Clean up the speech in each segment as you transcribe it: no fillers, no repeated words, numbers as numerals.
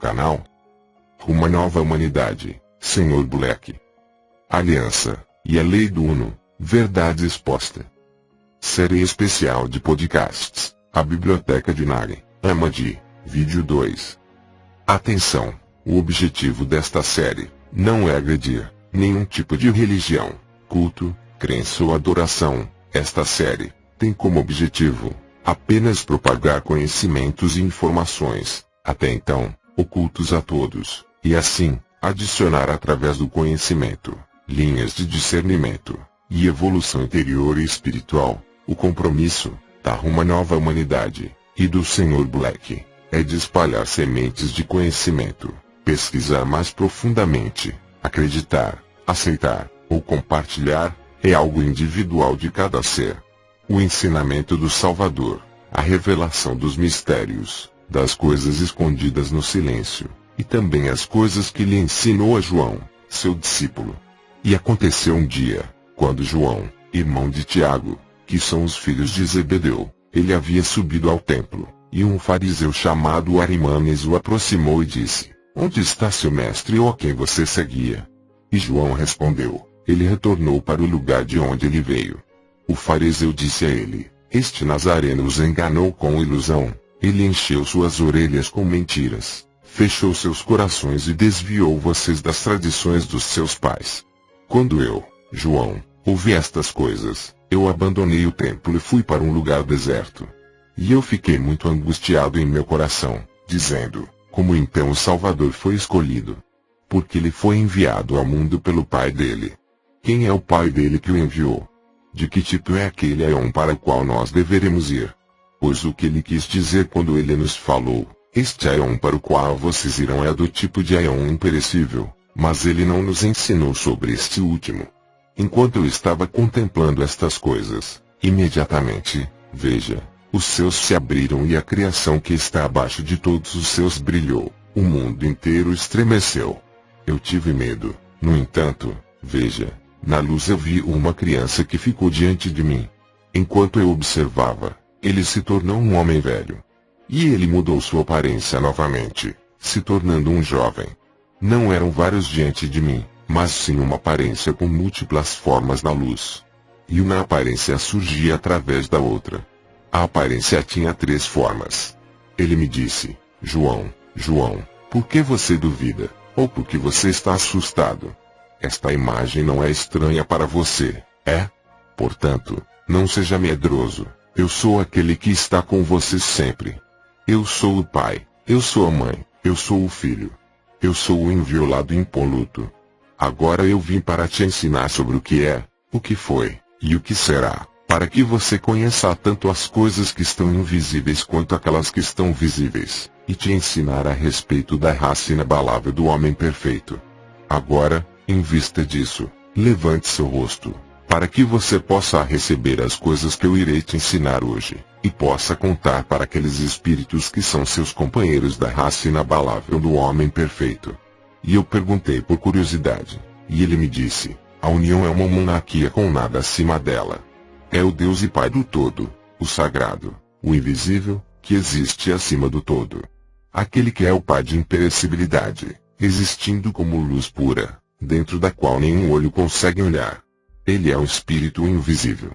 canal. Uma nova humanidade, Sr. Black. Aliança, e a lei do Uno, verdade exposta. Série especial de podcasts, a Biblioteca de Nari, Amadi, vídeo 2. Atenção, o objetivo desta série, não é agredir nenhum tipo de religião, culto, crença ou adoração. Esta série tem como objetivo apenas propagar conhecimentos e informações, até então, ocultos a todos, e assim, adicionar através do conhecimento, linhas de discernimento, e evolução interior e espiritual. O compromisso da Uma Nova Humanidade, e do Sr. Black, é de espalhar sementes de conhecimento, pesquisar mais profundamente, acreditar, aceitar, ou compartilhar, é algo individual de cada ser. O ensinamento do Salvador, a revelação dos mistérios, das coisas escondidas no silêncio, e também as coisas que lhe ensinou a João, seu discípulo. E aconteceu um dia, quando João, irmão de Tiago, que são os filhos de Zebedeu, ele havia subido ao templo, e um fariseu chamado Arimanes o aproximou e disse: "Onde está seu mestre ou a quem você seguia?" E João respondeu: "Ele retornou para o lugar de onde ele veio." O fariseu disse a ele: "Este Nazareno os enganou com ilusão, ele encheu suas orelhas com mentiras, fechou seus corações e desviou vocês das tradições dos seus pais." Quando eu, João, ouvi estas coisas, eu abandonei o templo e fui para um lugar deserto. E eu fiquei muito angustiado em meu coração, dizendo: como então o Salvador foi escolhido? Porque ele foi enviado ao mundo pelo pai dele. Quem é o pai dele que o enviou? De que tipo é aquele Aion para o qual nós deveremos ir? Pois o que ele quis dizer quando ele nos falou: este Aion para o qual vocês irão é do tipo de Aion imperecível, mas ele não nos ensinou sobre este último. Enquanto eu estava contemplando estas coisas, imediatamente, veja, os céus se abriram e a criação que está abaixo de todos os céus brilhou, o mundo inteiro estremeceu. Eu tive medo, no entanto, veja, na luz eu vi uma criança que ficou diante de mim. Enquanto eu observava, ele se tornou um homem velho. E ele mudou sua aparência novamente, se tornando um jovem. Não eram vários diante de mim, mas sim uma aparência com múltiplas formas na luz. E uma aparência surgia através da outra. A aparência tinha 3 formas. Ele me disse: João, João, por que você duvida? Ou por que você está assustado? Esta imagem não é estranha para você, é? Portanto, não seja medroso, eu sou aquele que está com você sempre. Eu sou o pai, eu sou a mãe, eu sou o filho. Eu sou o inviolado e impoluto. Agora eu vim para te ensinar sobre o que é, o que foi, e o que será, para que você conheça tanto as coisas que estão invisíveis quanto aquelas que estão visíveis, e te ensinar a respeito da raça inabalável do homem perfeito. Agora, em vista disso, levante seu rosto, para que você possa receber as coisas que eu irei te ensinar hoje, e possa contar para aqueles espíritos que são seus companheiros da raça inabalável do homem perfeito. E eu perguntei por curiosidade, e ele me disse: a união é uma monarquia com nada acima dela. É o Deus e Pai do todo, o sagrado, o invisível, que existe acima do todo. Aquele que é o Pai de imperecibilidade, existindo como luz pura, dentro da qual nenhum olho consegue olhar. Ele é um espírito invisível.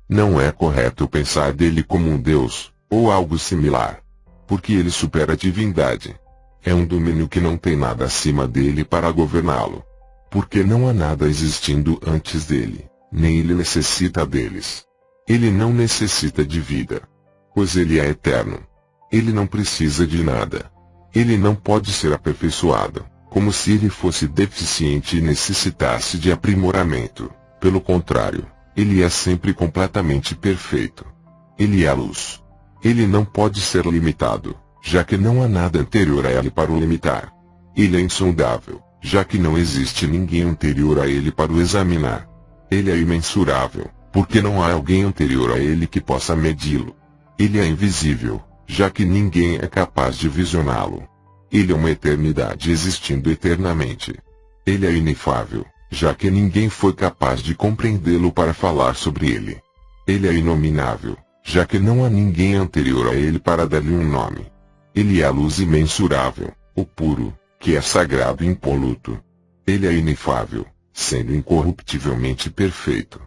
Não é correto pensar dele como um Deus, ou algo similar. Porque ele supera a divindade. É um domínio que não tem nada acima dele para governá-lo. Porque não há nada existindo antes dele, nem ele necessita deles. Ele não necessita de vida. Pois ele é eterno. Ele não precisa de nada. Ele não pode ser aperfeiçoado, como se ele fosse deficiente e necessitasse de aprimoramento. Pelo contrário, ele é sempre completamente perfeito. Ele é a luz. Ele não pode ser limitado, já que não há nada anterior a ele para o limitar. Ele é insondável, já que não existe ninguém anterior a ele para o examinar. Ele é imensurável, porque não há alguém anterior a ele que possa medi-lo. Ele é invisível, já que ninguém é capaz de visioná-lo. Ele é uma eternidade existindo eternamente. Ele é inefável, já que ninguém foi capaz de compreendê-lo para falar sobre ele. Ele é inominável, já que não há ninguém anterior a ele para dar-lhe um nome. Ele é a luz imensurável, o puro, que é sagrado e impoluto. Ele é inefável, sendo incorruptivelmente perfeito.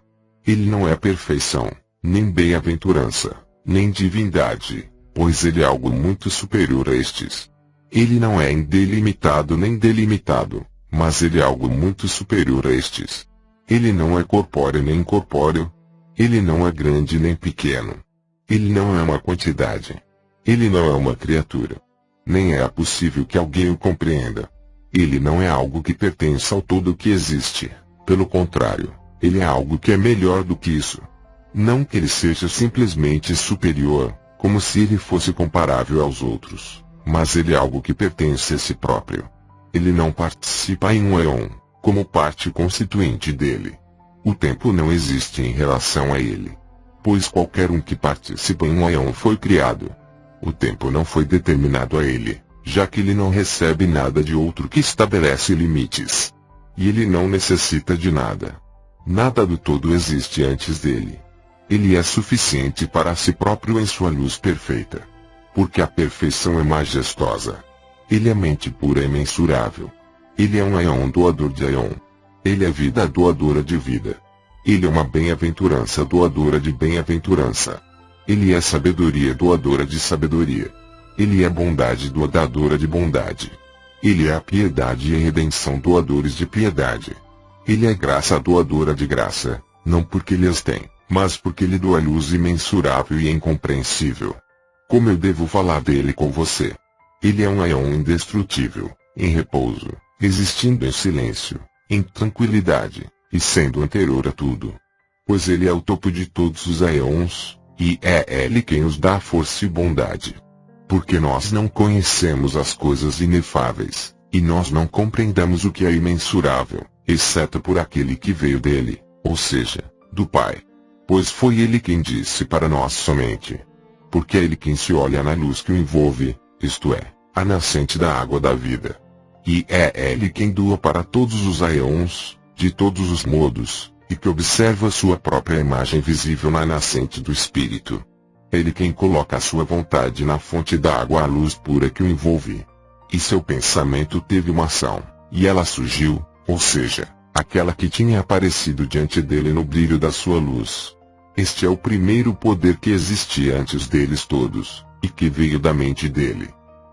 Ele não é perfeição, nem bem-aventurança, nem divindade, pois ele é algo muito superior a estes. Ele não é indelimitado nem delimitado, mas ele é algo muito superior a estes. Ele não é corpóreo nem incorpóreo. Ele não é grande nem pequeno. Ele não é uma quantidade. Ele não é uma criatura. Nem é possível que alguém o compreenda. Ele não é algo que pertence ao todo que existe. Pelo contrário, ele é algo que é melhor do que isso. Não que ele seja simplesmente superior, como se ele fosse comparável aos outros, mas ele é algo que pertence a si próprio. Ele não participa em um éon, como parte constituinte dele. O tempo não existe em relação a ele, pois qualquer um que participa em um éon foi criado. O tempo não foi determinado a ele, já que ele não recebe nada de outro que estabelece limites. E ele não necessita de nada. Nada do todo existe antes dele. Ele é suficiente para si próprio em sua luz perfeita. Porque a perfeição é majestosa. Ele é mente pura e mensurável. Ele é um éon doador de éon. Ele é vida doadora de vida. Ele é uma bem-aventurança doadora de bem-aventurança. Ele é sabedoria doadora de sabedoria. Ele é bondade doadora de bondade. Ele é a piedade e a redenção doadores de piedade. Ele é graça doadora de graça, não porque ele as tem, mas porque ele doa luz imensurável e incompreensível. Como eu devo falar dele com você? Ele é um éon indestrutível, em repouso, existindo em silêncio, em tranquilidade, e sendo anterior a tudo. Pois ele é o topo de todos os éons, e é ele quem os dá força e bondade. Porque nós não conhecemos as coisas inefáveis, e nós não compreendemos o que é imensurável, exceto por aquele que veio dele, ou seja, do Pai. Pois foi ele quem disse para nós somente. Porque é ele quem se olha na luz que o envolve, isto é, a nascente da água da vida. E é ele quem doa para todos os aeons, de todos os modos, e que observa sua própria imagem visível na nascente do Espírito. É ele quem coloca a sua vontade na fonte da água à luz pura que o envolve. E seu pensamento teve uma ação, e ela surgiu, ou seja, aquela que tinha aparecido diante dele no brilho da sua luz. Este é o primeiro poder que existia antes deles todos, e que veio da mente dele.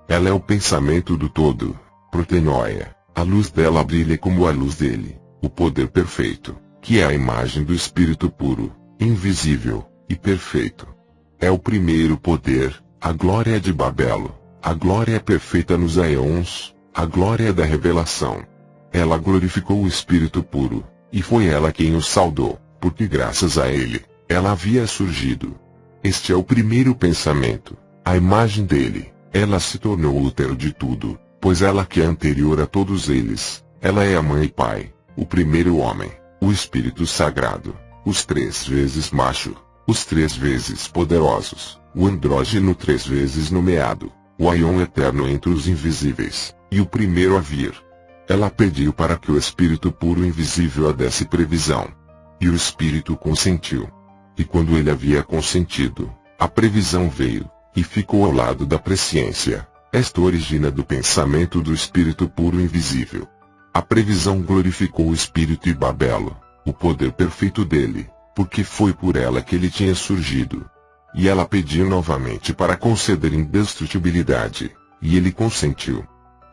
Ela é o pensamento do todo, protenoia, a luz dela brilha como a luz dele, o poder perfeito, que é a imagem do Espírito puro, invisível, e perfeito. É o primeiro poder, a glória de Babelo, a glória perfeita nos aeons, a glória da revelação. Ela glorificou o Espírito puro, e foi ela quem o saudou, porque graças a ele, ela havia surgido. Este é o primeiro pensamento, a imagem dele, ela se tornou o útero de tudo, pois ela que é anterior a todos eles, ela é a mãe e pai, o primeiro homem, o Espírito Sagrado, os 3 vezes macho, os 3 vezes poderosos, o andrógeno 3 vezes nomeado, o aion eterno entre os invisíveis, e o primeiro a vir. Ela pediu para que o Espírito puro invisível a desse previsão. E o Espírito consentiu. E quando ele havia consentido, a previsão veio, e ficou ao lado da presciência. Esta origina do pensamento do Espírito puro invisível. A previsão glorificou o Espírito e Babelo, o poder perfeito dele, porque foi por ela que ele tinha surgido. E ela pediu novamente para conceder indestrutibilidade, e ele consentiu.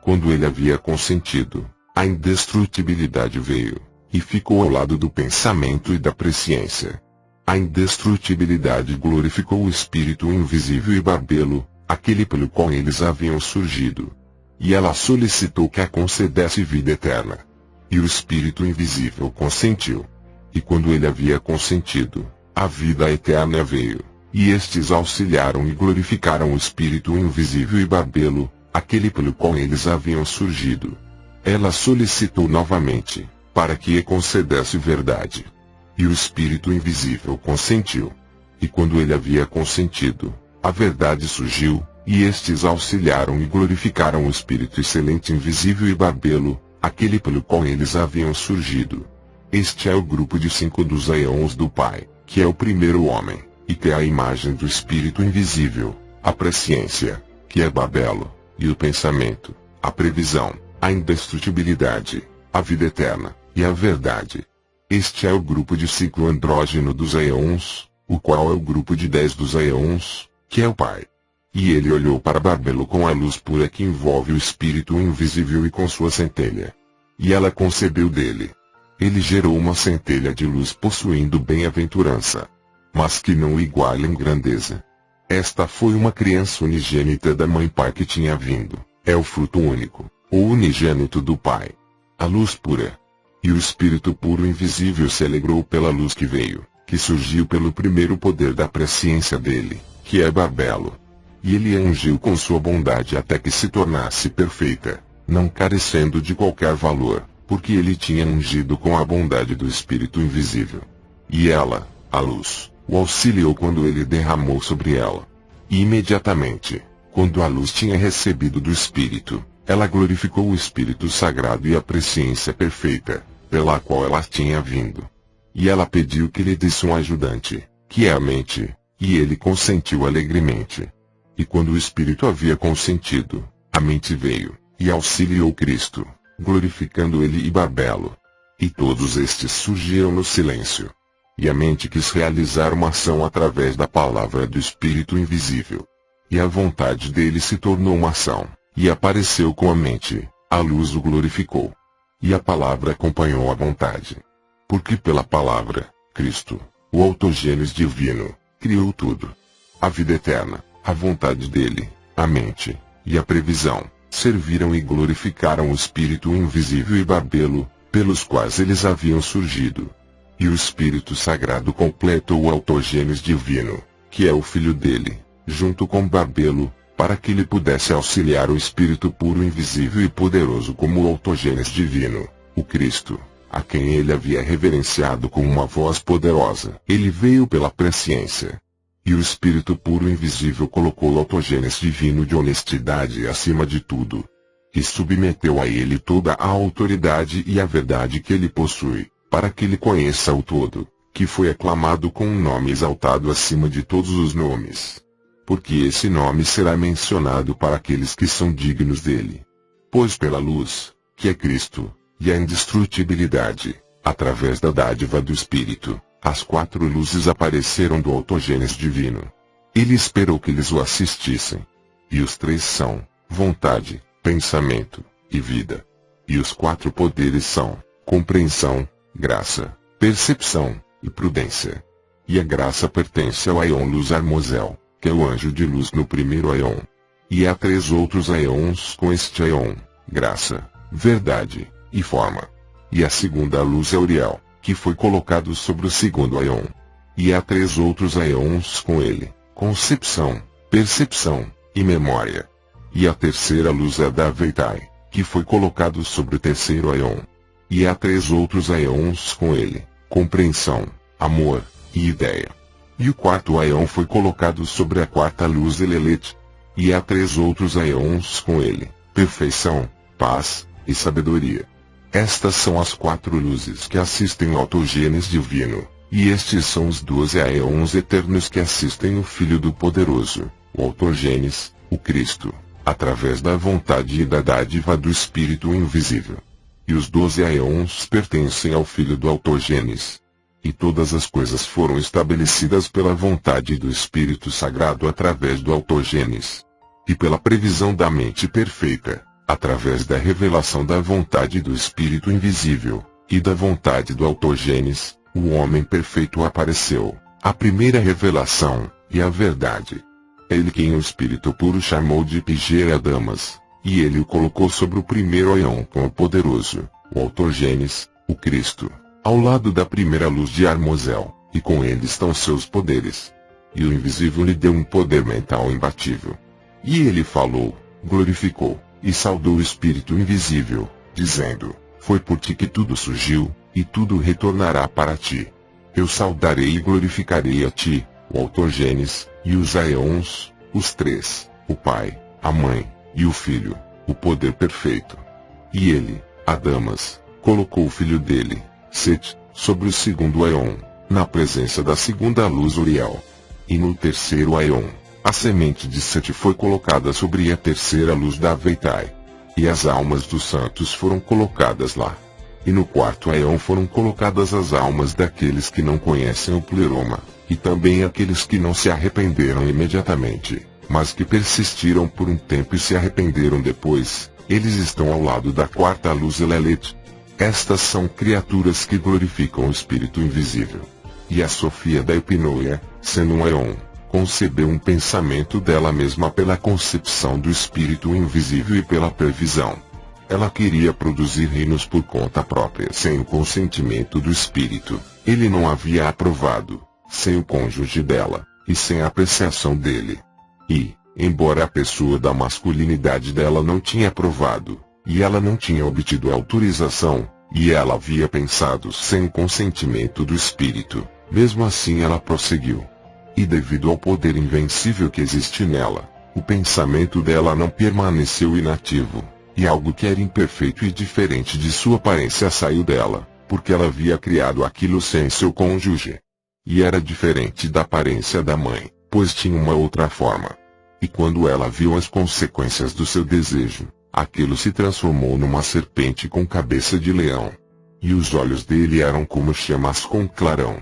Quando ele havia consentido, a indestrutibilidade veio, e ficou ao lado do pensamento e da presciência. A indestrutibilidade glorificou o Espírito invisível e Babelo, aquele pelo qual eles haviam surgido. E ela solicitou que a concedesse vida eterna. E o Espírito invisível consentiu. E quando ele havia consentido, a vida eterna veio, e estes auxiliaram e glorificaram o Espírito invisível e Babelo, aquele pelo qual eles haviam surgido. Ela solicitou novamente, para que lhe concedesse verdade. E o Espírito invisível consentiu. E quando ele havia consentido, a verdade surgiu, e estes auxiliaram e glorificaram o Espírito excelente invisível e Babelo, aquele pelo qual eles haviam surgido. Este é o grupo de 5 dos aeons do Pai, que é o primeiro homem, e que é a imagem do Espírito invisível, a presciência, que é Babelo, e o pensamento, a previsão, a indestrutibilidade, a vida eterna, e a verdade. Este é o grupo de ciclo andrógeno dos aeons, o qual é o grupo de 10 dos aeons, que é o Pai. E ele olhou para Barbelo com a luz pura que envolve o espírito invisível e com sua centelha. E ela concebeu dele. Ele gerou uma centelha de luz possuindo bem-aventurança, mas que não o iguala em grandeza. Esta foi uma criança unigênita da mãe Pai que tinha vindo, é o fruto único, o unigênito do Pai. A luz pura. E o espírito puro invisível se alegrou pela luz que veio, que surgiu pelo primeiro poder da presciência dele, que é Barbelo. E ele a ungiu com sua bondade até que se tornasse perfeita, não carecendo de qualquer valor, porque ele tinha ungido com a bondade do espírito invisível. E ela, a luz, o auxiliou quando ele derramou sobre ela. E imediatamente, quando a luz tinha recebido do espírito, ela glorificou o espírito sagrado e a presciência perfeita, pela qual ela tinha vindo. E ela pediu que lhe desse um ajudante, que é a mente, e ele consentiu alegremente. E quando o espírito havia consentido, a mente veio, e auxiliou Cristo, glorificando ele e Barbelo. E todos estes surgiram no silêncio. E a mente quis realizar uma ação através da palavra do espírito invisível. E a vontade dele se tornou uma ação, e apareceu com a mente, a luz o glorificou. E a palavra acompanhou a vontade. Porque pela palavra, Cristo, o autogênese divino, criou tudo. A vida eterna, a vontade dele, a mente, e a previsão, serviram e glorificaram o espírito invisível e Barbelo, pelos quais eles haviam surgido. E o espírito sagrado completou o autogênese divino, que é o filho dele, junto com Barbelo, para que ele pudesse auxiliar o espírito puro invisível e poderoso como o autogênese divino, o Cristo, a quem ele havia reverenciado com uma voz poderosa. Ele veio pela presciência. E o espírito puro invisível colocou o autogênese divino de honestidade acima de tudo. E submeteu a ele toda a autoridade e a verdade que ele possui, para que ele conheça o todo, que foi aclamado com um nome exaltado acima de todos os nomes. Porque esse nome será mencionado para aqueles que são dignos dele. Pois pela luz, que é Cristo, e a indestrutibilidade, através da dádiva do Espírito, as 4 luzes apareceram do autogênese divino. Ele esperou que eles o assistissem. E os 3 são, vontade, pensamento, e vida. E os 4 poderes são, compreensão, graça, percepção, e prudência. E a graça pertence ao Aeon Luz Armosel, que é o anjo de luz no primeiro Aeon. E há 3 outros Aeons com este Aeon, graça, verdade, e forma. E a segunda luz é Uriel, que foi colocado sobre o segundo Aeon. E há 3 outros Aeons com ele, concepção, percepção, e memória. E a terceira luz é da Veitai, que foi colocado sobre o terceiro Aeon. E há 3 outros Aeons com ele, compreensão, amor, e ideia. E o quarto Aeon foi colocado sobre a quarta luz Elelet. E há 3 outros Aeons com ele, perfeição, paz, e sabedoria. Estas são as 4 luzes que assistem ao autogênese divino, e estes são os 12 Aeons eternos que assistem o Filho do Poderoso, o autogênese, o Cristo, através da vontade e da dádiva do Espírito invisível. E os 12 Aeons pertencem ao Filho do autogênese. E todas as coisas foram estabelecidas pela vontade do Espírito Sagrado através do autogênese. E pela previsão da mente perfeita, através da revelação da vontade do Espírito invisível, e da vontade do autogênese, o homem perfeito apareceu, a primeira revelação, e a verdade. Ele quem o Espírito puro chamou de Pigera Damas, e ele o colocou sobre o primeiro Aeon com o poderoso, o autogênese, o Cristo, ao lado da primeira luz de Armosel, e com ele estão seus poderes. E o invisível lhe deu um poder mental imbatível. E ele falou, glorificou, e saudou o Espírito invisível, dizendo, foi por ti que tudo surgiu, e tudo retornará para ti. Eu saudarei e glorificarei a ti, o autogênese, e os Aeons, os 3, o Pai, a Mãe, e o Filho, o poder perfeito. E ele, Adamas, colocou o filho dele, Set, sobre o segundo Aeon, na presença da segunda luz Uriel. E no terceiro Aeon, a semente de Set foi colocada sobre a terceira luz da Veitai. e as almas dos santos foram colocadas lá. E no quarto aion foram colocadas as almas daqueles que não conhecem o pleroma, e também aqueles que não se arrependeram imediatamente, mas que persistiram por um tempo e se arrependeram depois. Eles estão ao lado da quarta luz Elelet. Estas são criaturas que glorificam o Espírito invisível. E a Sofia da Epinoia, sendo um aion, concebeu um pensamento dela mesma pela concepção do Espírito invisível e pela previsão. Ela queria produzir reinos por conta própria sem o consentimento do Espírito. Ele não havia aprovado, sem o cônjuge dela, e sem a apreciação dele. E, embora a pessoa da masculinidade dela não tinha aprovado, e ela não tinha obtido autorização, e ela havia pensado sem o consentimento do Espírito, mesmo assim ela prosseguiu. E devido ao poder invencível que existe nela, o pensamento dela não permaneceu inativo, e algo que era imperfeito e diferente de sua aparência saiu dela, porque ela havia criado aquilo sem seu cônjuge. E era diferente da aparência da mãe, pois tinha uma outra forma. E quando ela viu as consequências do seu desejo, aquilo se transformou numa serpente com cabeça de leão. E os olhos dele eram como chamas com clarão.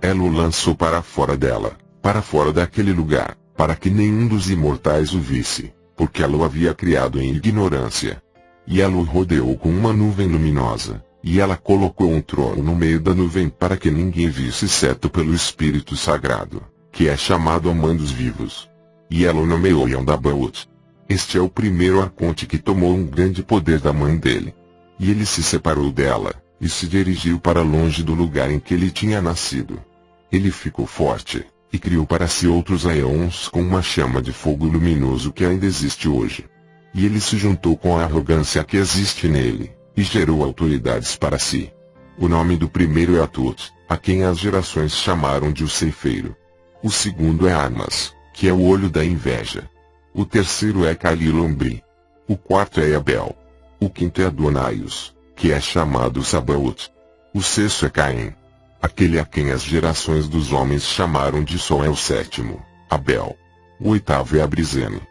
Ela o lançou para fora dela, para fora daquele lugar, para que nenhum dos imortais o visse, porque ela o havia criado em ignorância. E ela o rodeou com uma nuvem luminosa, e ela colocou um trono no meio da nuvem para que ninguém visse exceto pelo Espírito Sagrado, que é chamado a Mãe dos Vivos. E ela o nomeou Yondabaoth. Este é o primeiro arconte que tomou um grande poder da mãe dele. E ele se separou dela, e se dirigiu para longe do lugar em que ele tinha nascido. Ele ficou forte, e criou para si outros aeons com uma chama de fogo luminoso que ainda existe hoje. E ele se juntou com a arrogância que existe nele, e gerou autoridades para si. O nome do primeiro é Atut, a quem as gerações chamaram de o ceifeiro. O segundo é Armas, que é o olho da inveja. O terceiro é Calilombri. O quarto é Abel. O quinto é Adonaios, que é chamado Sabaoth. O sexto é Caim, aquele a quem as gerações dos homens chamaram de Sol. É o sétimo, Abel. O oitavo é Abrizene.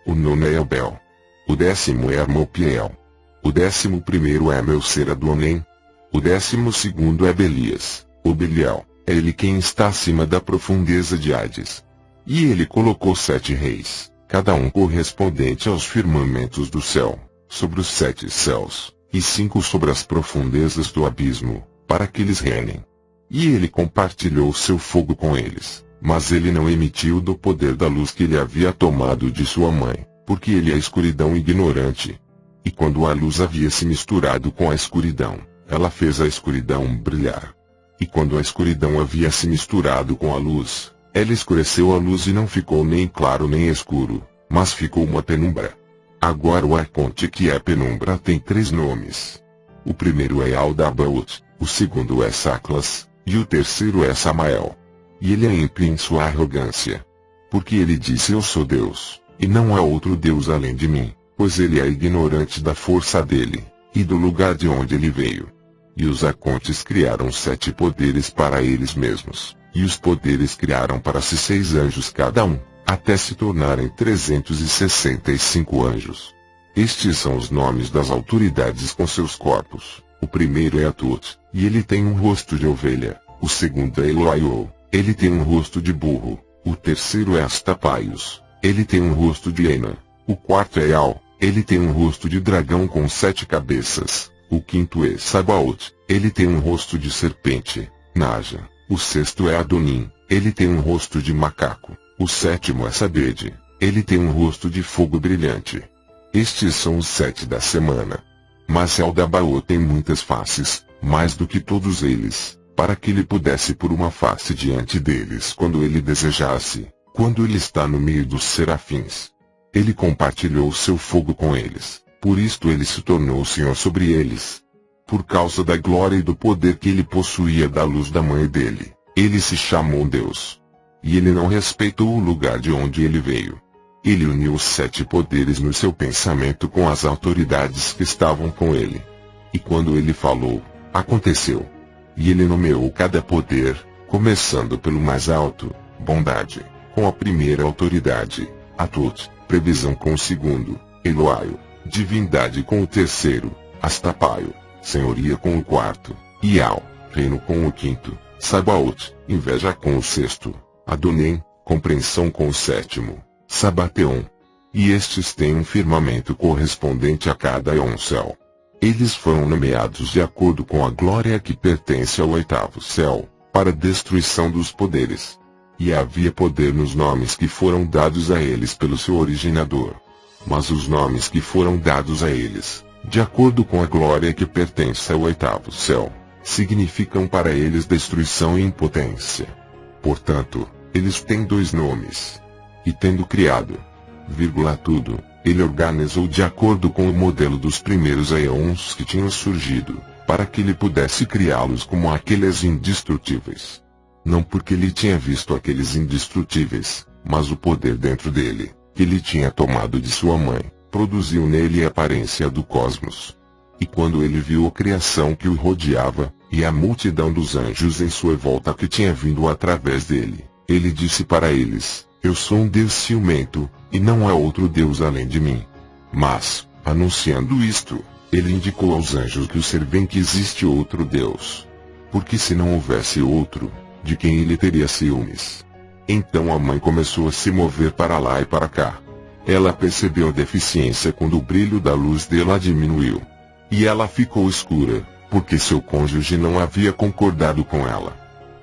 O nono é Abel. O décimo é Armopiel. O 11º é Melser-Adonem. O 12º é Belias, ou Belial, é ele quem está acima da profundeza de Hades. E ele colocou 7 reis, cada um correspondente aos firmamentos do céu, sobre os 7 céus, e 5 sobre as profundezas do abismo, para que eles reinem. E ele compartilhou seu fogo com eles, mas ele não emitiu do poder da luz que ele havia tomado de sua mãe, porque ele é escuridão ignorante. E quando a luz havia se misturado com a escuridão, ela fez a escuridão brilhar. E quando a escuridão havia se misturado com a luz, ela escureceu a luz e não ficou nem claro nem escuro, mas ficou uma penumbra. Agora o arconte que é penumbra tem 3 nomes. O primeiro é Aldabaoth, o segundo é Saclas, e o terceiro é Samael. E ele é ímpio em sua arrogância. Porque ele disse: eu sou Deus, e não há outro Deus além de mim, pois ele é ignorante da força dele, e do lugar de onde ele veio. E os arcontes criaram 7 poderes para eles mesmos, e os poderes criaram para si 6 anjos cada um, até se tornarem 365 anjos. Estes são os nomes das autoridades com seus corpos. O primeiro é Atut, e ele tem um rosto de ovelha. O segundo é Eloaiô, ele tem um rosto de burro. O terceiro é Astapaios, ele tem um rosto de hiena. O quarto é Al, ele tem um rosto de dragão com 7 cabeças. O quinto é Sabaoth, ele tem um rosto de serpente. Naja. O sexto é Adonim, ele tem um rosto de macaco. O sétimo é Sabede, ele tem um rosto de fogo brilhante. Estes são os 7 da semana. Mas Aldabaoth tem muitas faces, mais do que todos eles, para que ele pudesse pôr uma face diante deles quando ele desejasse, quando ele está no meio dos serafins. Ele compartilhou seu fogo com eles, por isto ele se tornou Senhor sobre eles. Por causa da glória e do poder que ele possuía da luz da mãe dele, ele se chamou Deus. E ele não respeitou o lugar de onde ele veio. Ele uniu os 7 poderes no seu pensamento com as autoridades que estavam com ele. E quando ele falou, aconteceu. E ele nomeou cada poder, começando pelo mais alto, bondade, com a primeira autoridade, Atut, previsão com o segundo, Eloaio, divindade com o terceiro, Astapaio, senhoria com o quarto, Ial, reino com o quinto, Sabaoth, inveja com o sexto, Adonim, compreensão com o sétimo, Sabateon. E estes têm um firmamento correspondente a cada céu. Eles foram nomeados de acordo com a glória que pertence ao oitavo céu, para destruição dos poderes. E havia poder nos nomes que foram dados a eles pelo seu originador. Mas os nomes que foram dados a eles, de acordo com a glória que pertence ao oitavo céu, significam para eles destruição e impotência. Portanto, eles têm dois nomes. E tendo criado, tudo, ele organizou de acordo com o modelo dos primeiros aeons que tinham surgido, para que ele pudesse criá-los como aqueles indestrutíveis. Não porque ele tinha visto aqueles indestrutíveis, mas o poder dentro dele, que ele tinha tomado de sua mãe, produziu nele a aparência do cosmos. E quando ele viu a criação que o rodeava, e a multidão dos anjos em sua volta que tinha vindo através dele, ele disse para eles: eu sou um Deus ciumento, e não há outro Deus além de mim. Mas, anunciando isto, ele indicou aos anjos que o servem que existe outro Deus. Porque se não houvesse outro, de quem ele teria ciúmes? Então a mãe começou a se mover para lá e para cá. Ela percebeu a deficiência quando o brilho da luz dela diminuiu. E ela ficou escura, porque seu cônjuge não havia concordado com ela.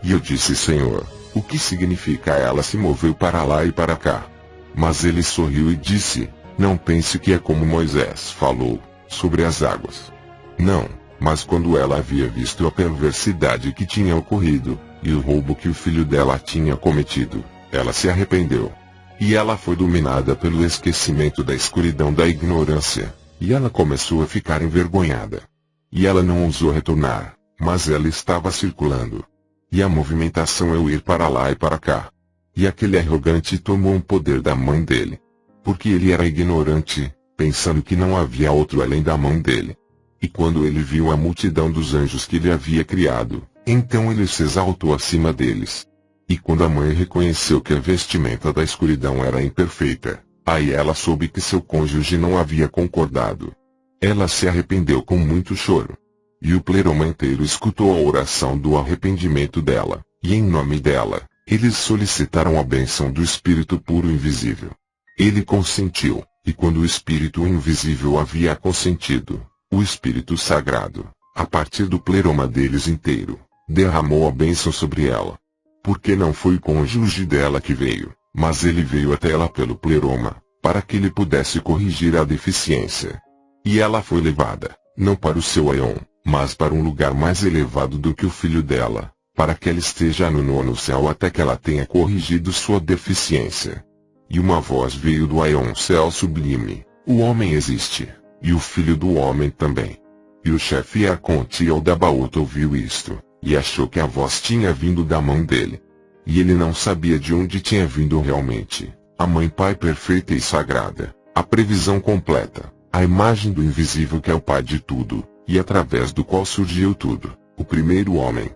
E eu disse: Senhor, o que significa? Ela se moveu para lá e para cá. Mas ele sorriu e disse: não pense que é como Moisés falou, sobre as águas. Não, mas quando ela havia visto a perversidade que tinha ocorrido, e o roubo que o filho dela tinha cometido, ela se arrependeu. E ela foi dominada pelo esquecimento da escuridão da ignorância, e ela começou a ficar envergonhada. E ela não ousou retornar, mas ela estava circulando. E a movimentação é o ir para lá e para cá. E aquele arrogante tomou um poder da mãe dele. Porque ele era ignorante, pensando que não havia outro além da mãe dele. E quando ele viu a multidão dos anjos que ele havia criado, então ele se exaltou acima deles. E quando a mãe reconheceu que a vestimenta da escuridão era imperfeita, aí ela soube que seu cônjuge não havia concordado. Ela se arrependeu com muito choro. E o pleroma inteiro escutou a oração do arrependimento dela, e em nome dela, eles solicitaram a bênção do Espírito puro invisível. Ele consentiu, e quando o Espírito invisível havia consentido, o Espírito Sagrado, a partir do pleroma deles inteiro, derramou a bênção sobre ela. Porque não foi o cônjuge dela que veio, mas ele veio até ela pelo pleroma, para que ele pudesse corrigir a deficiência. E ela foi levada, não para o seu aion, mas para um lugar mais elevado do que o filho dela, para que ela esteja no nono céu até que ela tenha corrigido sua deficiência. E uma voz veio do aion céu sublime: o homem existe, e o filho do homem também. E o chefe Arconte Eldabaoth ouviu isto, e achou que a voz tinha vindo da mão dele. E ele não sabia de onde tinha vindo realmente, a mãe Pai perfeita e sagrada, a previsão completa, a imagem do invisível que é o Pai de tudo, e através do qual surgiu tudo, o primeiro homem.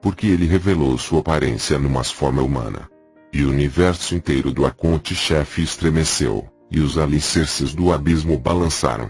Porque ele revelou sua aparência numa forma humana. E o universo inteiro do Arconte-chefe estremeceu, e os alicerces do abismo balançaram.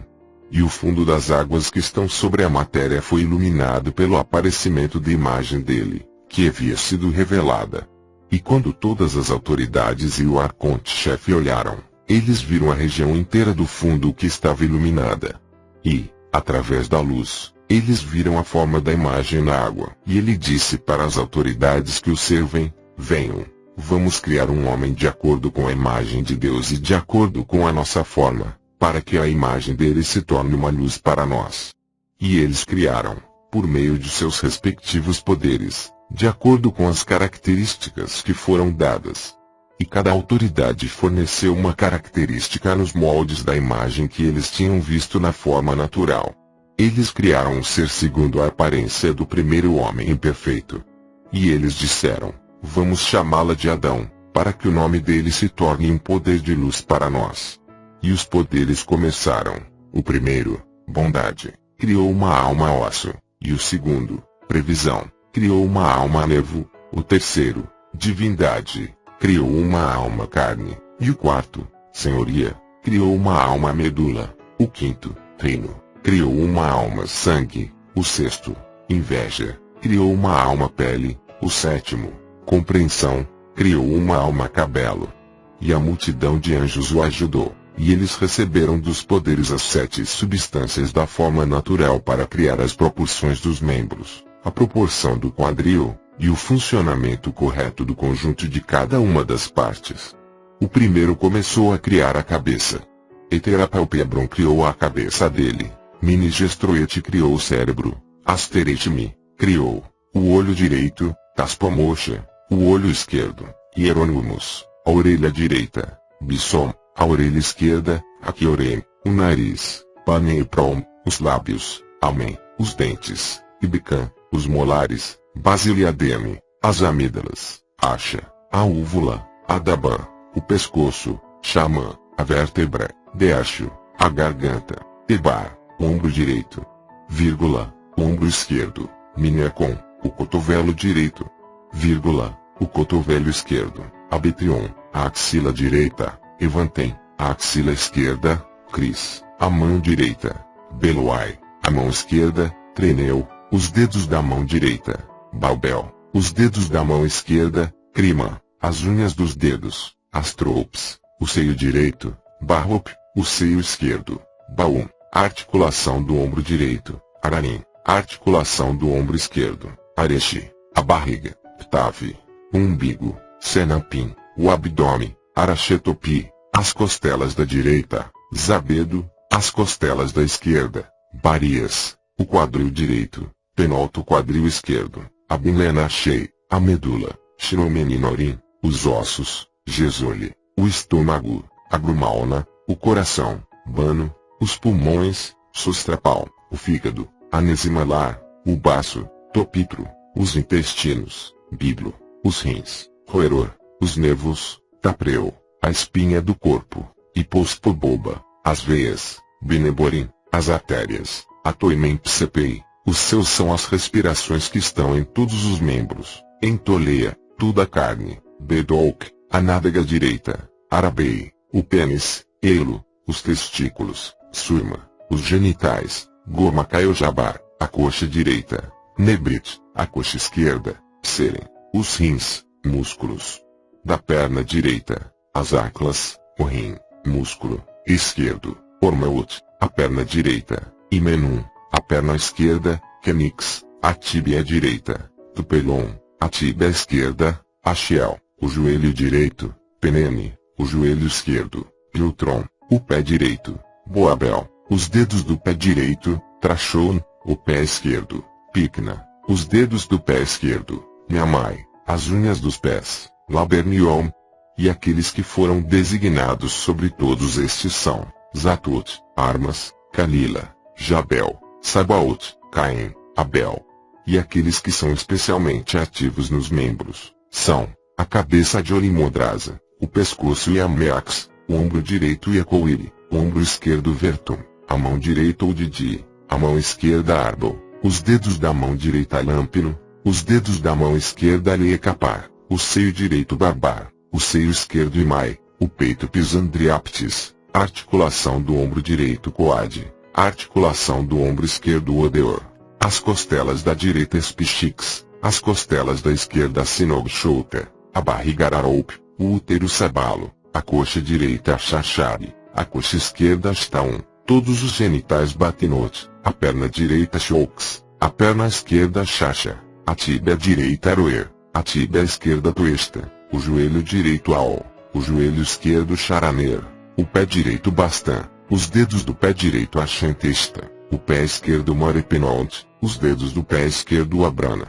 E o fundo das águas que estão sobre a matéria foi iluminado pelo aparecimento da imagem dele, que havia sido revelada. E quando todas as autoridades e o Arconte-chefe olharam, eles viram a região inteira do fundo que estava iluminada. E, através da luz, eles viram a forma da imagem na água. E ele disse para as autoridades que o servem: venham, vamos criar um homem de acordo com a imagem de Deus e de acordo com a nossa forma, para que a imagem dele se torne uma luz para nós. E eles criaram, por meio de seus respectivos poderes, de acordo com as características que foram dadas. E cada autoridade forneceu uma característica nos moldes da imagem que eles tinham visto na forma natural. Eles criaram um ser segundo a aparência do primeiro homem imperfeito. E eles disseram: vamos chamá-la de Adão, para que o nome dele se torne um poder de luz para nós. E os poderes começaram. O primeiro, bondade, criou uma alma osso. E o segundo, previsão, criou uma alma nervo. O terceiro, divindade, criou uma alma carne. E o quarto, senhoria, criou uma alma medula. O quinto, reino, criou uma alma sangue. O sexto, inveja, criou uma alma pele. O sétimo, compreensão, criou uma alma cabelo. E a multidão de anjos o ajudou, e eles receberam dos poderes as 7 substâncias da forma natural para criar as proporções dos membros, a proporção do quadril, e o funcionamento correto do conjunto de cada uma das partes. O primeiro começou a criar a cabeça. Eterapalpebron criou a cabeça dele. Minigestroete criou o cérebro. Asteretmi criou o olho direito. Taspomocha, o olho esquerdo. Hieronymus, a orelha direita. Bissom, a orelha esquerda. Achiorem, o nariz. Paneprom, os lábios. Amen, os dentes. Ibicam, os molares. Basiliademe, as amígdalas. Acha, a úvula. Adaban, o pescoço. Xamã, a vértebra. Deacho, a garganta. Tebar, ombro direito. Vírgula, ombro esquerdo. Minecon, o cotovelo direito. Vírgula, o cotovelo esquerdo. Abetrion, a axila direita. Evantem, a axila esquerda. Cris, a mão direita. Beloai, a mão esquerda. Treneu, os dedos da mão direita. Balbel, os dedos da mão esquerda. Crima, as unhas dos dedos. Astrops, o seio direito. Barrop, o seio esquerdo. Baum, a articulação do ombro direito. Ararim, a articulação do ombro esquerdo. Arechi, a barriga. Ptavi, o umbigo. Senapim, o abdômen. Arachetopi, as costelas da direita. Zabedo, as costelas da esquerda. Barias, o quadril direito. Penalto quadril esquerdo. Abimlenachei, a medula. Shinomeninorim, os ossos. Gesole, o estômago. Agrumalna, o coração. Bano, os pulmões. Sostrapal, o fígado. Anesimalar, o baço. Topitro, os intestinos. Biblo, os rins. Roeror, os nervos. Tapreu, a espinha do corpo. Hipospoboba, as veias. Beneborim, as artérias. Atoimempsepei, os seus são as respirações que estão em todos os membros. Entoleia, tudo a carne. Bedolk, a nádega direita. Arabei, o pênis. Elo, os testículos. Surma, os genitais. Goma Caiojabar, a coxa direita. Nebrit, a coxa esquerda. Pseren, os rins. Músculos da perna direita. As aclas, o rim. Músculo esquerdo. Ormeut, a perna direita. Imenum, a perna esquerda. Kenix, a tíbia direita. Tupelon, a tíbia esquerda. Axiel, o joelho direito. Penene, o joelho esquerdo. Piltron, o pé direito. Boabel, os dedos do pé direito. Trachon, o pé esquerdo. Picna, os dedos do pé esquerdo. Miamai, as unhas dos pés. Labernion, e aqueles que foram designados sobre todos estes são: Zatut, armas. Kalila, Jabel, Sabaot, Caim, Abel. E aqueles que são especialmente ativos nos membros são: a cabeça de Olimodrasa, o pescoço e Ameax, o ombro direito e Acoili, o ombro esquerdo Vertum, a mão direita Odidi, a mão esquerda Arbel, os dedos da mão direita Lampino, os dedos da mão esquerda Liecapar, o seio direito Barbar, o seio esquerdo Imai, o peito Pisandriaptis, a articulação do ombro direito Coade, a articulação do ombro esquerdo Odeor, as costelas da direita Spichix, as costelas da esquerda Sinogshouta, a barriga Araroup, o útero Sabalo, a coxa direita Shachari, a coxa esquerda Ashtaun, todos os genitais Batinot, a perna direita Shoux, a perna esquerda Shasha, a tíbia direita Aroer, a tíbia esquerda Tuesta, o joelho direito Aol, o joelho esquerdo Charaner, o pé direito Bastan, os dedos do pé direito Achantesta, o pé esquerdo Morepinont, os dedos do pé esquerdo Abrana.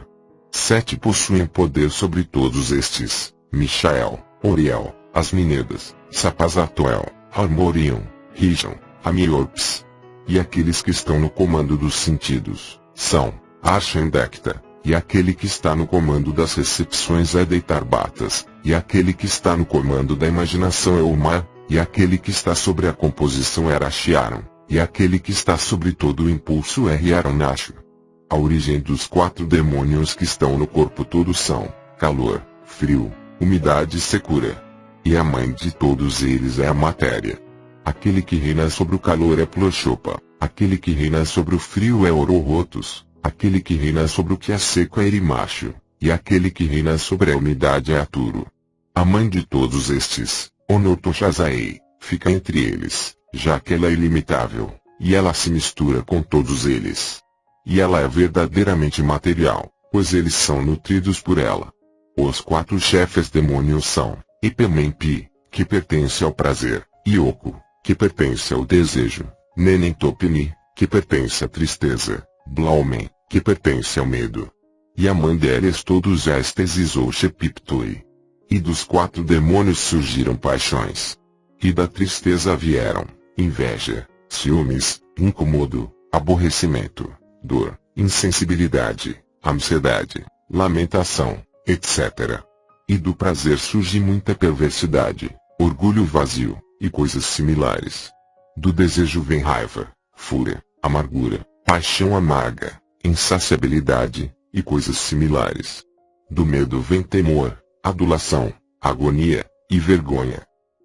7 possuem poder sobre todos estes: Michael, Oriel, as Minedas, Sapazatuel, Harmorion, Rijon, Amiorps. E aqueles que estão no comando dos sentidos são Archandecta, e aquele que está no comando das recepções é Deitarbatas, e aquele que está no comando da imaginação é Umar, e aquele que está sobre a composição é Arachiaron, e aquele que está sobre todo o impulso é Riaronacho. A origem dos 4 demônios que estão no corpo todo são calor, frio, umidade e secura. E a mãe de todos eles é a matéria. aquele que reina sobre o calor é Ploshopa, aquele que reina sobre o frio é Ororotos, aquele que reina sobre o que é seco é Irimacho, e aquele que reina sobre a umidade é Aturo. A mãe de todos estes, Onotoshazai, fica entre eles, já que ela é ilimitável, e ela se mistura com todos eles. E ela é verdadeiramente material, pois eles são nutridos por ela. Os 4 chefes demônios são, Ipemempi, que pertence ao prazer, Yoko, que pertence ao desejo, Nenentopini, que pertence à tristeza, Blaumen, que pertence ao medo. E a Manderes todos estes ou Shepiptoi. E dos 4 demônios surgiram paixões. E da tristeza vieram, inveja, ciúmes, incomodo, aborrecimento, dor, insensibilidade, ansiedade, lamentação, etc. E do prazer surge muita perversidade, orgulho vazio, e coisas similares. Do desejo vem raiva, fúria, amargura, paixão amarga, insaciabilidade, e coisas similares. Do medo vem temor, adulação, agonia, e vergonha.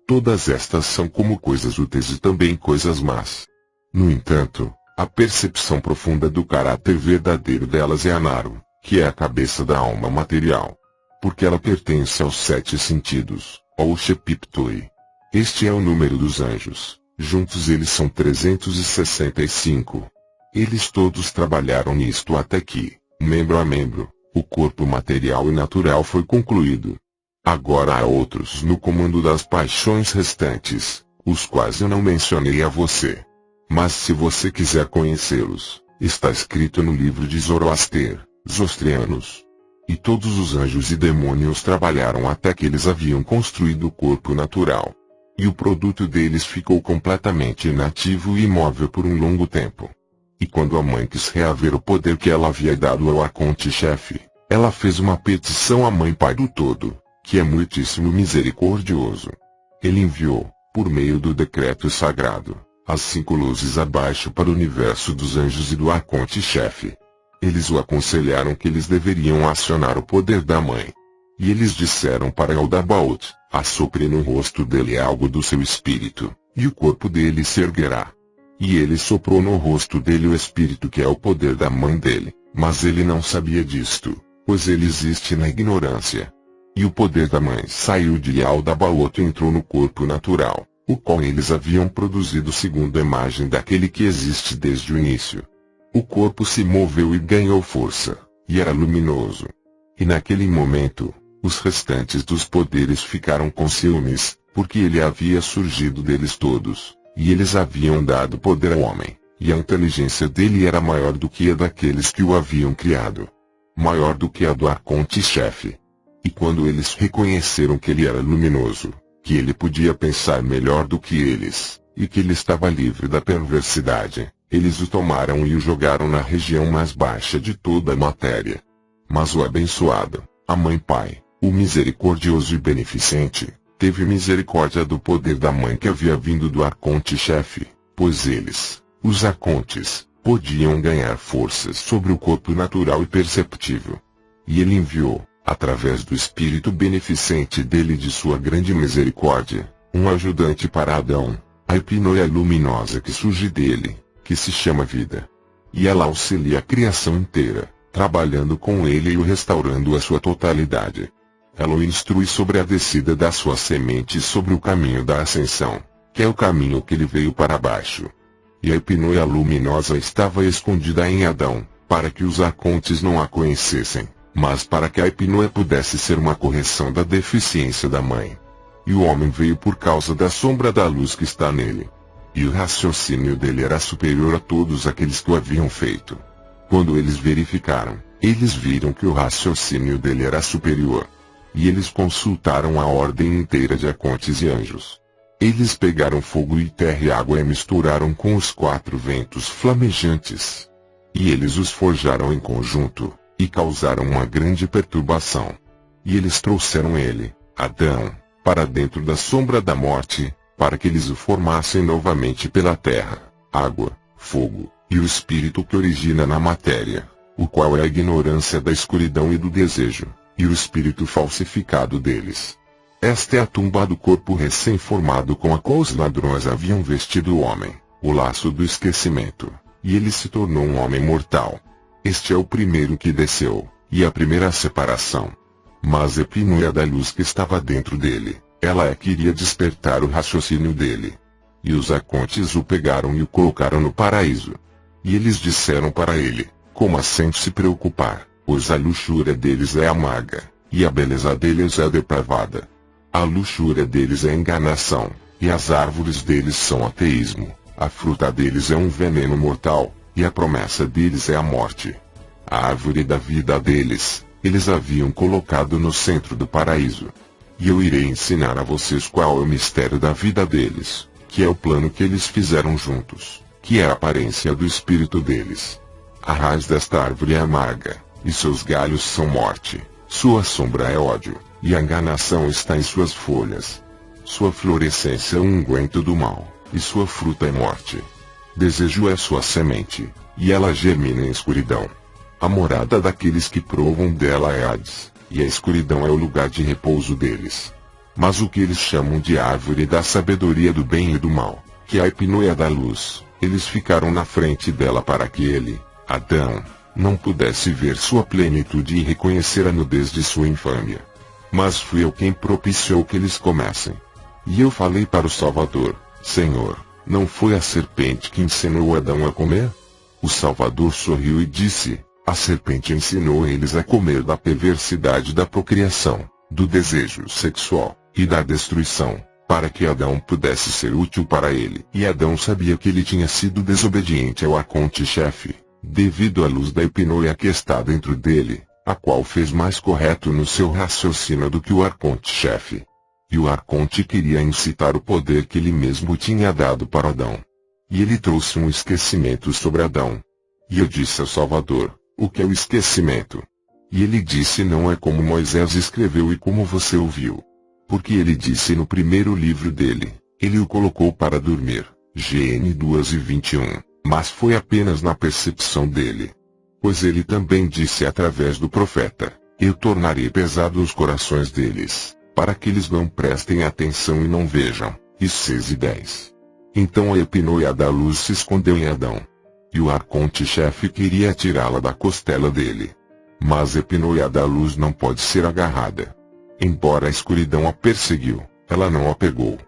Todas estas são como coisas úteis e também coisas más. No entanto, a percepção profunda do caráter verdadeiro delas é a Naru, que é a cabeça da alma material. Porque ela pertence aos 7 sentidos, ou Shepiptoi. Este é o número dos anjos, juntos eles são 365. Eles todos trabalharam nisto até que, membro a membro, o corpo material e natural foi concluído. Agora há outros no comando das paixões restantes, os quais eu não mencionei a você. Mas se você quiser conhecê-los, está escrito no livro de Zoroaster, Zostrianos. E todos os anjos e demônios trabalharam até que eles haviam construído o corpo natural. E o produto deles ficou completamente inativo e imóvel por um longo tempo. E quando a mãe quis reaver o poder que ela havia dado ao arconte-chefe, ela fez uma petição à Mãe Pai do Todo, que é muitíssimo misericordioso. Ele enviou, por meio do decreto sagrado, as 5 luzes abaixo para o universo dos anjos e do arconte-chefe. Eles o aconselharam que eles deveriam acionar o poder da mãe. E eles disseram para Aldabaoth, assopre no rosto dele algo do seu espírito, e o corpo dele se erguerá. E ele soprou no rosto dele o espírito que é o poder da mãe dele, mas ele não sabia disto, pois ele existe na ignorância. E o poder da mãe saiu de Aldabaoth e entrou no corpo natural, o qual eles haviam produzido segundo a imagem daquele que existe desde o início. O corpo se moveu e ganhou força, e era luminoso. E naquele momento, os restantes dos poderes ficaram com ciúmes, porque ele havia surgido deles todos, e eles haviam dado poder ao homem, e a inteligência dele era maior do que a daqueles que o haviam criado. Maior do que a do arconte-chefe. E quando eles reconheceram que ele era luminoso, que ele podia pensar melhor do que eles, e que ele estava livre da perversidade, eles o tomaram e o jogaram na região mais baixa de toda a matéria. Mas o abençoado, a Mãe Pai, o misericordioso e beneficente, teve misericórdia do poder da mãe que havia vindo do arconte-chefe, pois eles, os arcontes, podiam ganhar forças sobre o corpo natural e perceptível. E ele enviou, através do espírito beneficente dele e de sua grande misericórdia, um ajudante para Adão, a hipnoia luminosa que surge dele, que se chama vida. E ela auxilia a criação inteira, trabalhando com ele e o restaurando à sua totalidade. Ela o instrui sobre a descida da sua semente e sobre o caminho da ascensão, que é o caminho que ele veio para baixo. E a hipnoia luminosa estava escondida em Adão, para que os arcontes não a conhecessem, mas para que a hipnoia pudesse ser uma correção da deficiência da mãe. E o homem veio por causa da sombra da luz que está nele. E o raciocínio dele era superior a todos aqueles que o haviam feito. Quando eles verificaram, eles viram que o raciocínio dele era superior. E eles consultaram a ordem inteira de arcontes e anjos. Eles pegaram fogo e terra e água e misturaram com os 4 ventos flamejantes. E eles os forjaram em conjunto, e causaram uma grande perturbação. E eles trouxeram ele, Adão, para dentro da sombra da morte, para que eles o formassem novamente pela terra, água, fogo, e o espírito que origina na matéria, o qual é a ignorância da escuridão e do desejo, e o espírito falsificado deles. Esta é a tumba do corpo recém-formado com a qual os ladrões haviam vestido o homem, o laço do esquecimento, e ele se tornou um homem mortal. Este é o primeiro que desceu, e a primeira separação. Mas Epinoia da luz que estava dentro dele, ela queria despertar o raciocínio dele. E os arcontes o pegaram e o colocaram no paraíso. E eles disseram para ele, como assim se preocupar, pois a luxúria deles é amarga, e a beleza deles é depravada. A luxúria deles é enganação, e as árvores deles são ateísmo, a fruta deles é um veneno mortal, e a promessa deles é a morte. A árvore da vida deles, eles haviam colocado no centro do paraíso. E eu irei ensinar a vocês qual é o mistério da vida deles, que é o plano que eles fizeram juntos, que é a aparência do espírito deles. A raiz desta árvore é amarga, e seus galhos são morte, sua sombra é ódio, e a enganação está em suas folhas. Sua florescência é um unguento do mal, e sua fruta é morte. Desejo é sua semente, e ela germina em escuridão. A morada daqueles que provam dela é Hades, e a escuridão é o lugar de repouso deles. Mas o que eles chamam de árvore da sabedoria do bem e do mal, que é a epinoia da luz, eles ficaram na frente dela para que ele, Adão, não pudesse ver sua plenitude e reconhecer a nudez de sua infâmia. Mas fui eu quem propiciou que eles comessem. E eu falei para o Salvador, Senhor, não foi a serpente que ensinou Adão a comer? O Salvador sorriu e disse, a serpente ensinou eles a comer da perversidade da procriação, do desejo sexual, e da destruição, para que Adão pudesse ser útil para ele. E Adão sabia que ele tinha sido desobediente ao arconte-chefe, devido à luz da epinoia que está dentro dele, a qual fez mais correto no seu raciocínio do que o arconte-chefe. E o arconte queria incitar o poder que ele mesmo tinha dado para Adão. E ele trouxe um esquecimento sobre Adão. E eu disse ao Salvador, o que é o esquecimento? E ele disse não é como Moisés escreveu e como você ouviu. Porque ele disse no primeiro livro dele, ele o colocou para dormir, GN 2:21, mas foi apenas na percepção dele. Pois ele também disse através do profeta, eu tornarei pesado os corações deles, para que eles não prestem atenção e não vejam, e 6:10. Então a epinoia da luz se escondeu em Adão. E o arconte-chefe queria tirá-la da costela dele. Mas a epinoia da luz não pode ser agarrada. Embora a escuridão a perseguiu, ela não a pegou.